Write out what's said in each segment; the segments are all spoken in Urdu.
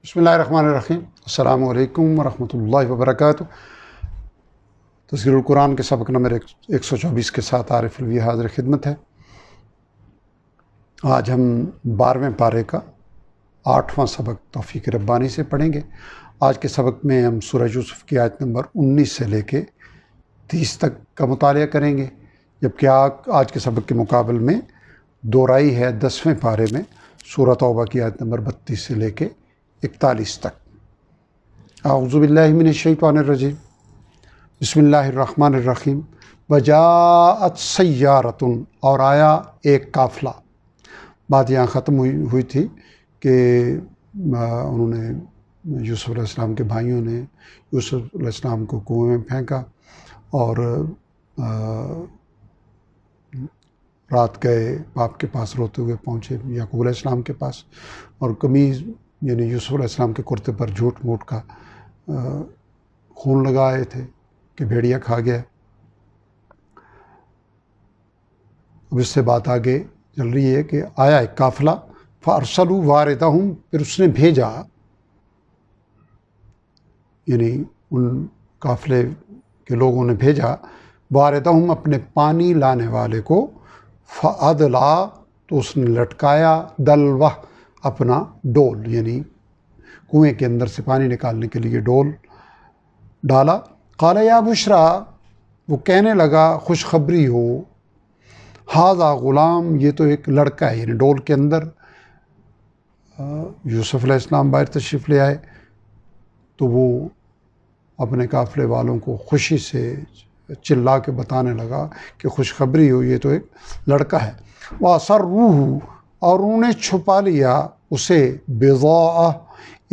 بسم اللہ الرحمن الرحیم۔ السلام علیکم ورحمۃ اللہ وبرکاتہ۔ تذکیر القرآن کے سبق نمبر 124 کے ساتھ عارف الوی حاضر خدمت ہے۔ آج ہم 12ویں پارے کا 8واں سبق توفیق ربانی سے پڑھیں گے۔ آج کے سبق میں ہم سورہ یوسف کی آیت نمبر 19 سے لے کے 30 تک کا مطالعہ کریں گے، جبکہ آج کے سبق کے مقابل میں دوہرائی ہے 10ویں پارے میں سورہ توبہ کی آیت نمبر 32 سے لے کے 41 تک۔ اعوذ باللہ من الشیطان الرجیم، بسم اللہ الرحمن الرحیم۔ وجاءت سیارۃ، اور آیا ایک قافلہ۔ بات یہاں ختم ہوئی تھی کہ انہوں نے یوسف علیہ السلام کے بھائیوں نے یوسف علیہ السلام کو کنویں میں پھینکا اور رات گئے، باپ کے پاس روتے ہوئے پہنچے یعقوب علیہ السلام کے پاس، اور قمیض یعنی یوسف علیہ السلام کے کرتے پر جھوٹ موٹ کا خون لگائے تھے کہ بھیڑیا کھا گیا۔ اب اس سے بات آگے چل رہی ہے کہ آیا ایک قافلہ، فارسلوا واردہم، پھر اس نے بھیجا، یعنی ان قافلے کے لوگوں نے بھیجا، واردہم، اپنے پانی لانے والے کو، فادلا، تو اس نے لٹکایا، دلوہ، اپنا ڈول، یعنی کنویں کے اندر سے پانی نکالنے کے لیے ڈول ڈالا۔ قال یا بشرا، وہ کہنے لگا خوشخبری ہو، ھذا غلام، یہ تو ایک لڑکا ہے، یعنی ڈول کے اندر یوسف علیہ السلام باہر تشریف لے آئے تو وہ اپنے قافلے والوں کو خوشی سے چلا کے بتانے لگا کہ خوشخبری ہو، یہ تو ایک لڑکا ہے۔ وَأَسَرُّوهُ، اور انہوں نے چھپا لیا اسے، بِضَاعَةً،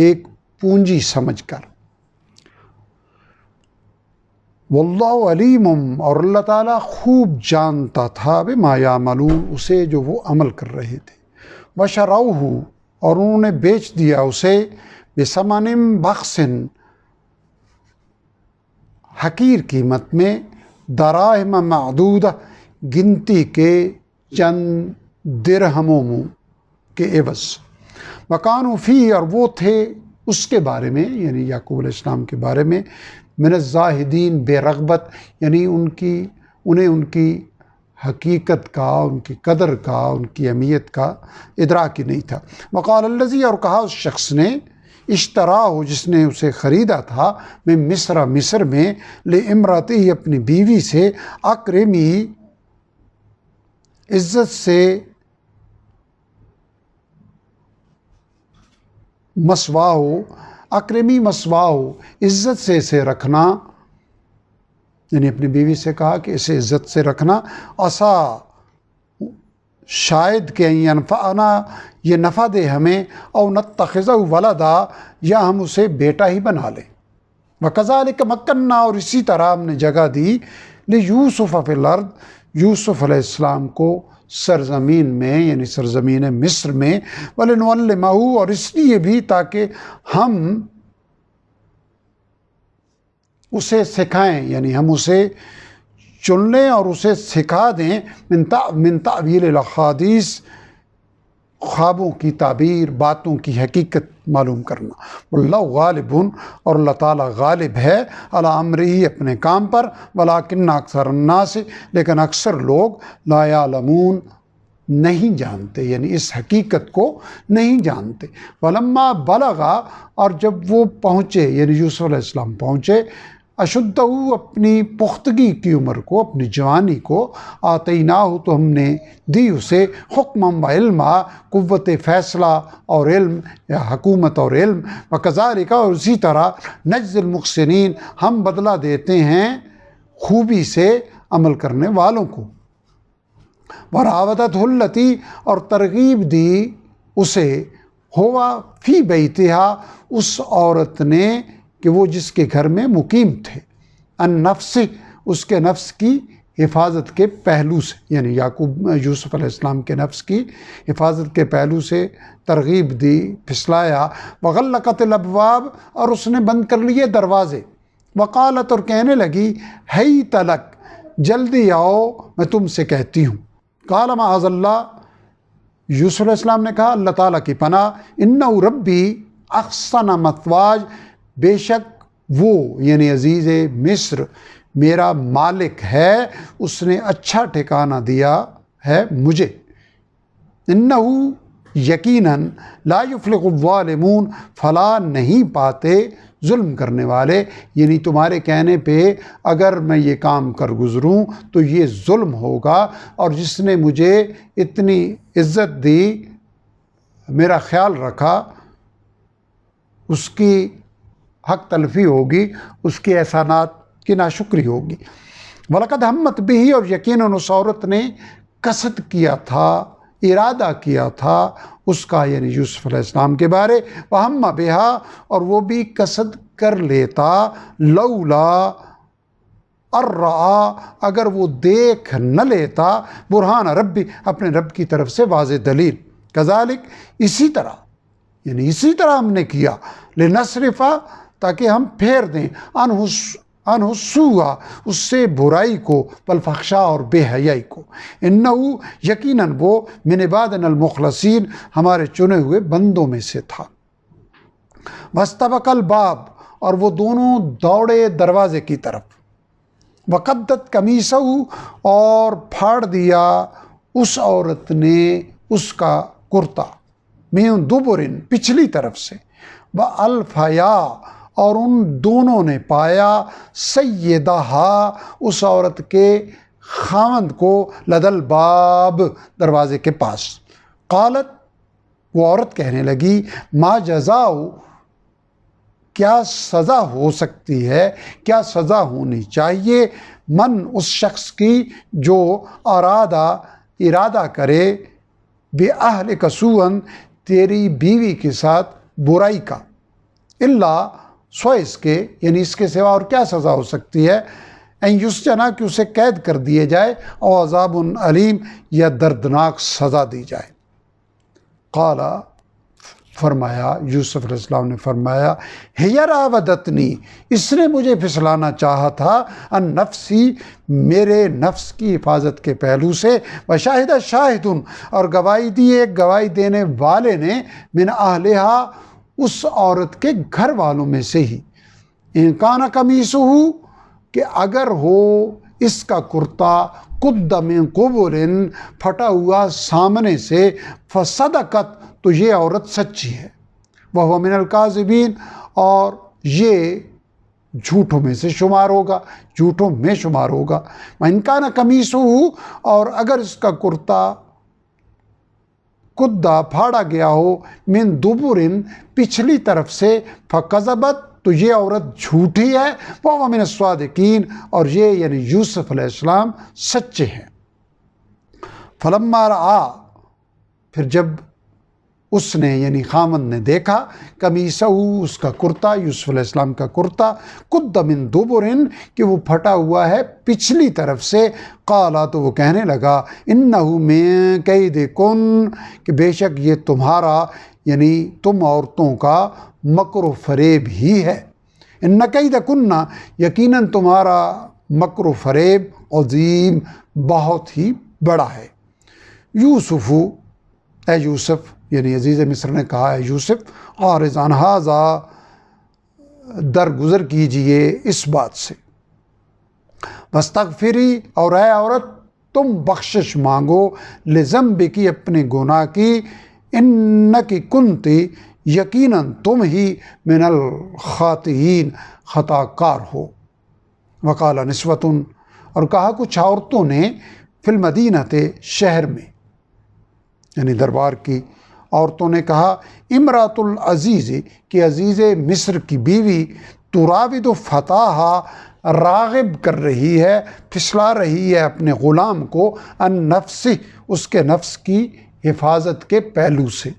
ایک پونجی سمجھ کر۔ وَاللَّهُ عَلِيمٌ، اور اللہ تعالیٰ خوب جانتا تھا، بِمَا يَعْمَلُونَ، اسے جو وہ عمل کر رہے تھے۔ وَشَرَوْهُ، اور انہوں نے بیچ دیا اسے، بِثَمَنٍ بَخْسٍ، حقیر قیمت میں، دراہم معدودہ، گنتی کے چند درہموں کے عوض۔ وَكَانُوا فِيهِ، اور وہ تھے اس کے بارے میں، یعنی یعقوب علیہ السلام کے بارے میں، من الزاہدین، بے رغبت، یعنی انہیں ان کی حقیقت کا، ان کی قدر کا، ان کی اہمیت کا ادراک ہی نہیں تھا۔ وقال الذی، اور کہا اس شخص نے، اشتراہ، جس نے اسے خریدا تھا، میں مصر میں، لامرأتہ، اپنی بیوی سے، اکرمی، عزت سے، مسواہو، اکرمی مسواہو، عزت سے اسے رکھنا، یعنی اپنی بیوی سے کہا کہ اسے عزت سے رکھنا، عسا، شاید کہ ینفعنا، یہ نفع دے ہمیں، او نتخذہ ولدا، یا ہم اسے بیٹا ہی بنا لیں۔ وکذالک مکننا، اور اسی طرح ہم نے جگہ دی، لیوسف فی الارض، یوسف علیہ السلام کو سرزمین میں، یعنی سرزمین مصر میں، ولنعلمہ، اور اس لیے بھی تاکہ ہم اسے سکھائیں، یعنی ہم اسے چن لیں اور اسے سکھا دیں، من تعویل الاحادیث، خوابوں کی تعبیر، باتوں کی حقیقت معلوم کرنا۔ واللہ غالب، اور اللہ تعالیٰ غالب ہے، علی امرہ، اپنے کام پر، ولکن اکثر الناس، لیکن اکثر لوگ، لا یعلمون، نہیں جانتے، یعنی اس حقیقت کو نہیں جانتے۔ ولما بلغا، اور جب وہ پہنچے، یعنی یوسف علیہ السلام پہنچے، اشدہ، اپنی پختگی کی عمر کو، اپنی جوانی کو، آتیناہ، تو ہم نے دی اسے، حکمم و علما، قوت فیصلہ اور علم، یا حکومت اور علم، وکذالک، اور اسی طرح، نجزی المحسنین، ہم بدلہ دیتے ہیں خوبی سے عمل کرنے والوں کو۔ وراودتہ التی، اور ترغیب دی اسے، ہوا فی بیتہا، اس عورت نے کہ وہ جس کے گھر میں مقیم تھے، النفس، اس کے نفس کی حفاظت کے پہلو سے، یعنی یوسف علیہ السلام کے نفس کی حفاظت کے پہلو سے ترغیب دی، پھسلایا۔ وغلقت الابواب، اور اس نے بند کر لیے دروازے۔ وقالت، اور کہنے لگی، حیت لک، جلدی آؤ، میں تم سے کہتی ہوں۔ قال معاذ اللہ، یوسف علیہ السلام نے کہا اللہ تعالیٰ کی پناہ، انہ ربی، احسن مثواج، بے شک وہ یعنی عزیز مصر میرا مالک ہے، اس نے اچھا ٹھکانہ دیا ہے مجھے۔ انہو یقیناً لا یفلح الظالمون، فلاح نہیں پاتے ظلم کرنے والے، یعنی تمہارے کہنے پہ اگر میں یہ کام کر گزروں تو یہ ظلم ہوگا، اور جس نے مجھے اتنی عزت دی، میرا خیال رکھا، اس کی حق تلفی ہوگی، اس کے احسانات کی ناشکری ہوگی۔ وَلَقَدْ هَمَّتْ بِهِ، اور یقیناً اس عورت نے قصد کیا تھا، ارادہ کیا تھا اس کا یعنی یوسف علیہ السلام کے بارے، وَهَمَّ بِهَا، اور وہ بھی قصد کر لیتا، لولا الرَّأَى، اگر وہ دیکھ نہ لیتا، برہان ربی، اپنے رب کی طرف سے واضح دلیل، کذالک، اسی طرح، یعنی اسی طرح ہم نے کیا، لنصرفا، تاکہ ہم پھیر دیں، عنہ السوء، اس سے برائی کو، والفحشاء، اور بے حیائی کو، انہو یقیناً وہ، من عبادنا المخلصین، ہمارے چنے ہوئے بندوں میں سے تھا۔ واستبق الباب، اور وہ دونوں دوڑے دروازے کی طرف، وقدت قمیصہ، اور پھاڑ دیا اس عورت نے اس کا کرتا، من دبر، پچھلی طرف سے، والفیا، اور ان دونوں نے پایا، سیدہا، اس عورت کے خاوند کو، لدل باب، دروازے کے پاس، قالت، وہ عورت کہنے لگی، ما جزاؤ، کیا سزا ہو سکتی ہے، کیا سزا ہونی چاہیے، من، اس شخص کی جو ارادہ کرے، بِأَهْلِكَ سُوءًا، تیری بیوی کے ساتھ برائی کا، اللہ، سوائے اس کے، یعنی اس کے سوا اور کیا سزا ہو سکتی ہے، ان یسجنا، کہ اسے قید کر دیے جائے، او عذاب علیم، یا دردناک سزا دی جائے۔ قال، فرمایا، یوسف علیہ السلام نے فرمایا، ہی راودتنی، اس نے مجھے پھسلانا چاہا تھا، ان نفسی، میرے نفس کی حفاظت کے پہلو سے، وشاہد شاہد، اور گواہی دی ایک گواہی دینے والے نے، من اہلہا، اس عورت کے گھر والوں میں سے ہی، ان کان قمیصہ، کہ اگر ہو اس کا کرتا، قد من قبل، پھٹا ہوا سامنے سے، فصدقت، تو یہ عورت سچی ہے، وہو من الکاذبین، اور یہ جھوٹوں میں سے شمار ہوگا، جھوٹوں میں شمار ہوگا، وَإِن كَانَ قَمِيصُهُ، اور اگر اس کا کرتا قدّا، پھاڑا گیا ہو، من دبر، پچھلی طرف سے، فَكَذَبَتْ، تو یہ عورت جھوٹی ہے، وَهُوَ مِنَ الصَّادِقِينَ، اور یہ یعنی یوسف علیہ السلام سچے ہیں۔ فَلَمَّا رَأَى، پھر جب اس نے یعنی خاوند نے دیکھا، قمیصہ، اس کا کرتا، یوسف علیہ السلام کا کرتا، قد من دبر، کہ وہ پھٹا ہوا ہے پچھلی طرف سے، قالا، تو وہ کہنے لگا، انہو من کیدکن، کہ بے شک یہ تمہارا یعنی تم عورتوں کا مکر و فریب ہی ہے، ان کیدکن، یقیناً تمہارا مکر و فریب، عظیم، بہت ہی بڑا ہے۔ یوسف، اے یوسف، یعنی عزیز مصر نے کہا ہے یوسف، عارض عن ھذا، درگزر کیجئے اس بات سے، واستغفری، اور اے عورت تم بخشش مانگو، لذنبکی، اپنے گناہ کی، انکی کنتی، یقیناً تم ہی، من الخاطئین، خطا کار ہو۔ وقال نسوۃ، اور کہا کچھ عورتوں نے، فی المدینۃ، شہر میں، یعنی دربار کی عورتوں نے کہا، امراۃ العزیز، کہ عزیز مصر کی بیوی، تراود فتاہا، راغب کر رہی ہے، پھسلا رہی ہے اپنے غلام کو، ان نفسی، اس کے نفس کی حفاظت کے پہلو سے،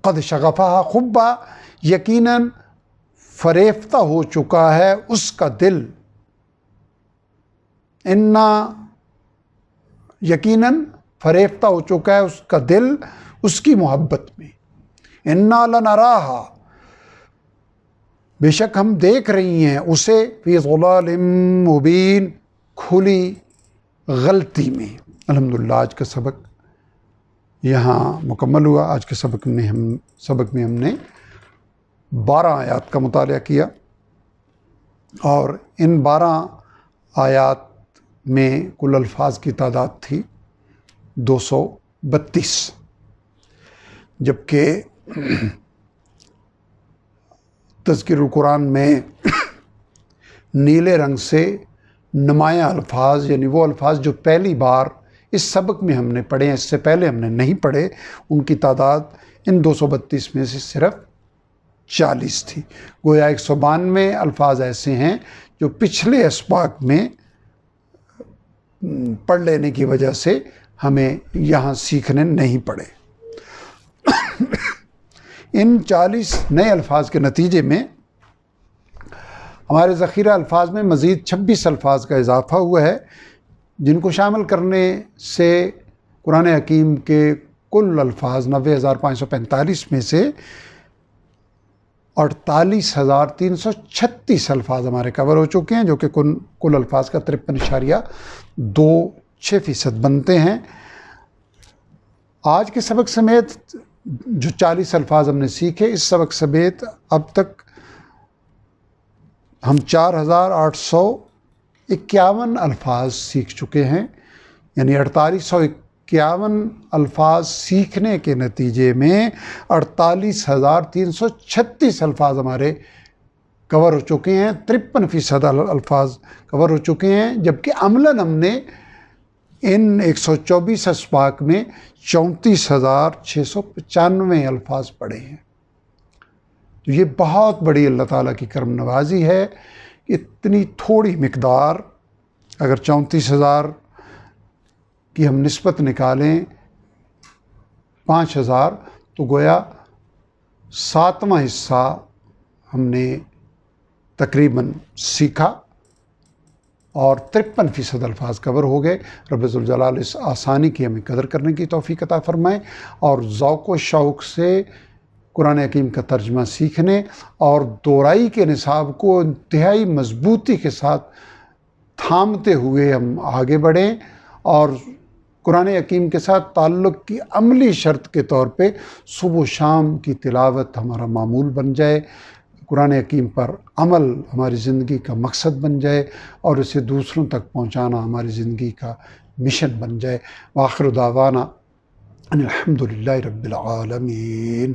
قد شغفہا حبا، یقیناً فریفتہ ہو چکا ہے اس کا دل، یقیناً فریفتہ ہو چکا ہے اس کا دل اس کی محبت میں، انا لنراہا، بے شک ہم دیکھ رہی ہیں اسے، فی ضلال مبین، کھلی غلطی میں۔ الحمدللہ، آج کا سبق یہاں مکمل ہوا۔ آج کے سبق میں ہم نے 12 آیات کا مطالعہ کیا، اور ان 12 آیات میں کل الفاظ کی تعداد تھی 232، جبکہ تذکر القرآن میں نیلے رنگ سے نمایاں الفاظ، یعنی وہ الفاظ جو پہلی بار اس سبق میں ہم نے پڑھے ہیں، اس سے پہلے ہم نے نہیں پڑھے، ان کی تعداد ان 232 میں سے صرف 40 تھی۔ گویا 192 الفاظ ایسے ہیں جو پچھلے اسباق میں پڑھ لینے کی وجہ سے ہمیں یہاں سیکھنے نہیں پڑے۔ ان 40 نئے الفاظ کے نتیجے میں ہمارے ذخیرہ الفاظ میں مزید 26 الفاظ کا اضافہ ہوا ہے، جن کو شامل کرنے سے قرآن حکیم کے کل الفاظ 90,545 میں سے 48,336 الفاظ ہمارے کور ہو چکے ہیں، جو کہ کل الفاظ کا 53.26% بنتے ہیں۔ آج کے سبق سمیت جو 40 الفاظ ہم نے سیکھے، اس سبق سمیت اب تک ہم 4,851 الفاظ سیکھ چکے ہیں، یعنی 4851 الفاظ سیکھنے کے نتیجے میں 48,336 الفاظ ہمارے کور ہو چکے ہیں، 53% الفاظ کور ہو چکے ہیں، جبکہ عملاً ہم نے ان 124 اسباق میں 34,695 الفاظ پڑھے ہیں۔ تو یہ بہت بڑی اللہ تعالیٰ کی کرم نوازی ہے کہ اتنی تھوڑی مقدار، اگر 34,000 کی ہم نسبت نکالیں 5,000، تو گویا 7واں حصہ ہم نے تقریباً سیکھا، اور 53% الفاظ کور ہو گئے۔ رب ذوالجلال اس آسانی کی ہمیں قدر کرنے کی توفیق عطا فرمائے، اور ذوق و شوق سے قرآن حکیم کا ترجمہ سیکھنے اور دورائی کے نصاب کو انتہائی مضبوطی کے ساتھ تھامتے ہوئے ہم آگے بڑھیں، اور قرآن حکیم کے ساتھ تعلق کی عملی شرط کے طور پہ صبح و شام کی تلاوت ہمارا معمول بن جائے، قرآن حکیم پر عمل ہماری زندگی کا مقصد بن جائے، اور اسے دوسروں تک پہنچانا ہماری زندگی کا مشن بن جائے۔ وآخر دعوانا ان الحمد للہ رب العالمین۔